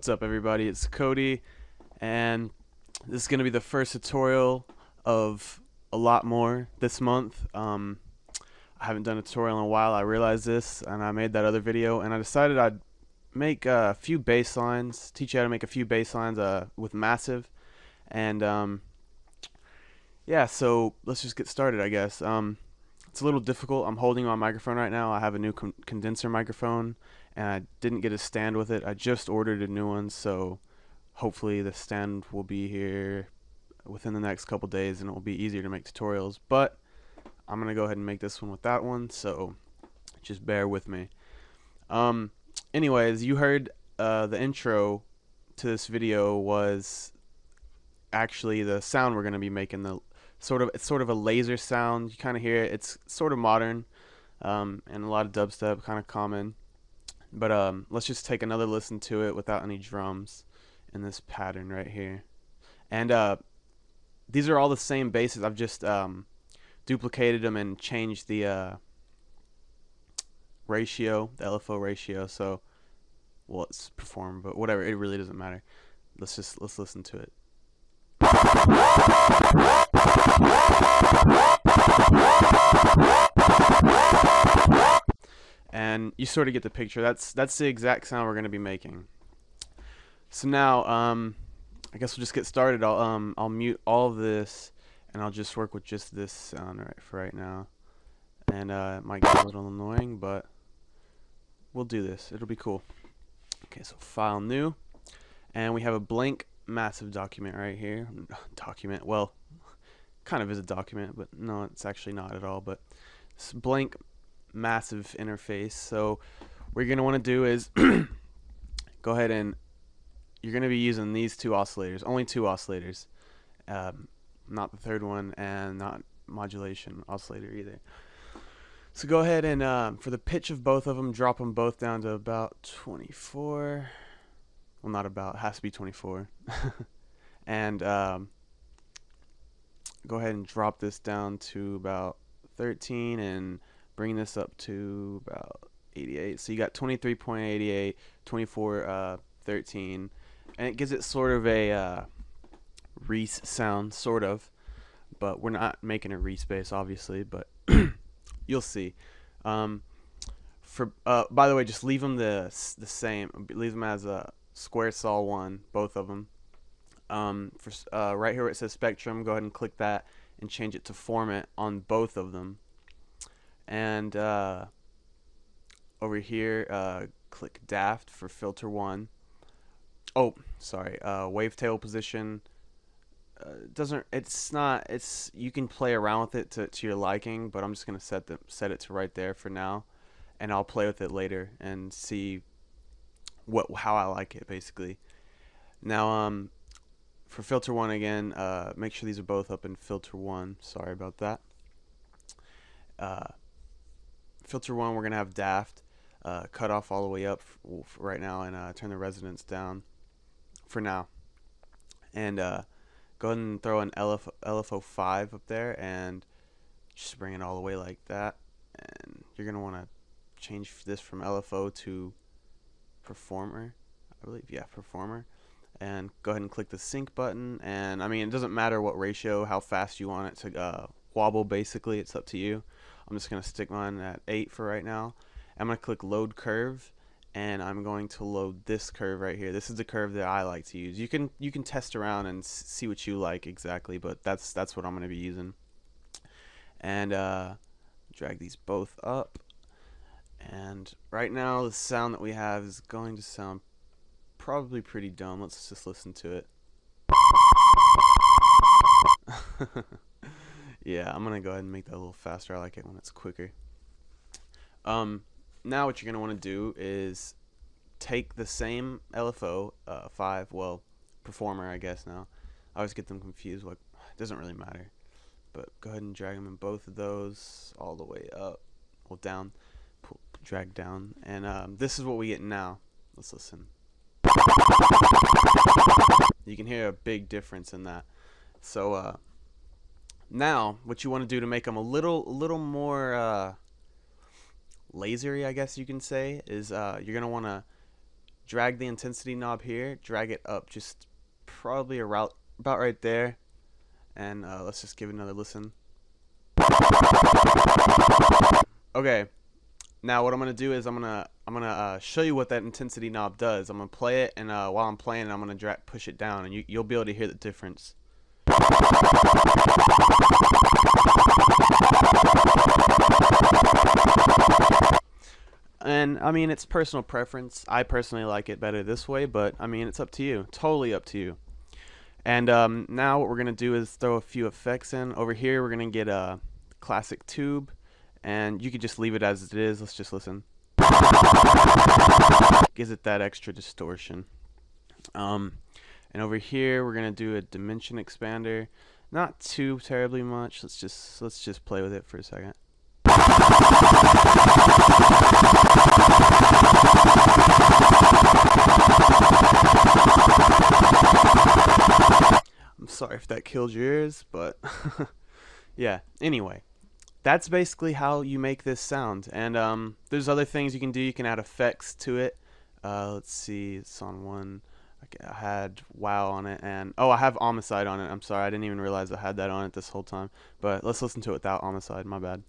What's up, everybody? It's Cody, and this is going to be the first tutorial of a lot more this month. I haven't done a tutorial in a while. I realized this, and I made that other video, and I decided I'd make a few bass lines, teach you how to make a few bass lines with Massive, and yeah, so let's just get started, I guess. It's a little difficult. I'm holding my microphone right now. I have a new condenser microphone, and I didn't get a stand with it. I just ordered a new one, so hopefully the stand will be here within the next couple days, and it will be easier to make tutorials. But I'm gonna go ahead and make this one with that one, so just bear with me. Anyways, you heard the intro to this video was actually the sound we're gonna be making. It's sort of a laser sound. You kind of hear it. It's sort of modern, and a lot of dubstep, kind of common. But let's just take another listen to it without any drums in this pattern right here. And these are all the same basses. I've just duplicated them and changed the ratio, the LFO ratio. So, well, it's perform, but whatever. It really doesn't matter. Let's listen to it. And you sort of get the picture. That's the exact sound we're going to be making. So now, I guess we'll just get started. I'll mute all of this, and I'll just work with just this sound for right now. And it might get a little annoying, but we'll do this. It'll be cool. Okay, so File, New, and we have a blank Massive document right here. Document, well, kind of is a document, but no, it's actually not at all. But it's blank Massive interface. So what you're going to want to do is go ahead and you're going to be using these two oscillators, only two oscillators, not the third one, and not modulation oscillator either. So go ahead and for the pitch of both of them, drop them both down to about 24. Well, not about, it has to be 24. And go ahead and drop this down to about 13 and bring this up to about 88. So you got 23.88, 24, 13, and it gives it sort of a Reese sound, sort of, but we're not making a Reese bass, obviously, but you'll see. By the way, just leave them the same. Leave them as a square saw 1, both of them. Right here where it says Spectrum, go ahead and click that and change it to Format on both of them. And over here, click Daft for filter 1. Oh, sorry, wavetail position. You can play around with it to your liking, but I'm just gonna set it to right there for now, and I'll play with it later and see how I like it, basically. Now, for filter 1 again, make sure these are both up in filter 1. Sorry about that. Filter 1, we're gonna have Daft, cut off all the way up for right now, and turn the resonance down for now. And go ahead and throw an LFO 5 up there, and just bring it all the way like that. And you're gonna want to change this from LFO to Performer, I believe. Yeah, Performer. And go ahead and click the sync button. And I mean, it doesn't matter what ratio, how fast you want it to wobble. Basically, it's up to you. I'm just gonna stick mine at 8 for right now. I'm gonna click Load Curve, and I'm going to load this curve right here. This is the curve that I like to use. You can test around and see what you like exactly, but that's what I'm gonna be using. And drag these both up. And right now, the sound that we have is going to sound probably pretty dumb. Let's just listen to it. Yeah, I'm gonna go ahead and make that a little faster. I like it when it's quicker. Now what you're gonna want to do is take the same LFO 5, well, Performer, I guess. Now I always get them confused. Like, it doesn't really matter, but go ahead and drag them in both of those all the way up, well, down, drag down, and this is what we get now. Let's listen. You can hear a big difference in that. So now what you want to do to make them a little more lasery, I guess you can say, is you're gonna want to drag the intensity knob here, drag it up just probably about right there, and let's just give it another listen. Okay, now what I'm gonna do is I'm gonna show you what that intensity knob does. I'm gonna play it, and while I'm playing it, I'm gonna push it down, and you'll be able to hear the difference. And I mean, it's personal preference. I personally like it better this way, but I mean, it's up to you. Totally up to you. And now what we're gonna do is throw a few effects in. Over here, we're gonna get a classic tube, and you could just leave it as it is. Let's just listen. Gives it that extra distortion. And over here, we're gonna do a dimension expander. Not too terribly much. Let's just play with it for a second. I'm sorry if that killed your ears, but yeah. Anyway, that's basically how you make this sound. And there's other things you can do. You can add effects to it. Let's see, it's on one. I had WoW on it, and oh, I have Homicide on it. I'm sorry, I didn't even realize I had that on it this whole time. But let's listen to it without Homicide. My bad.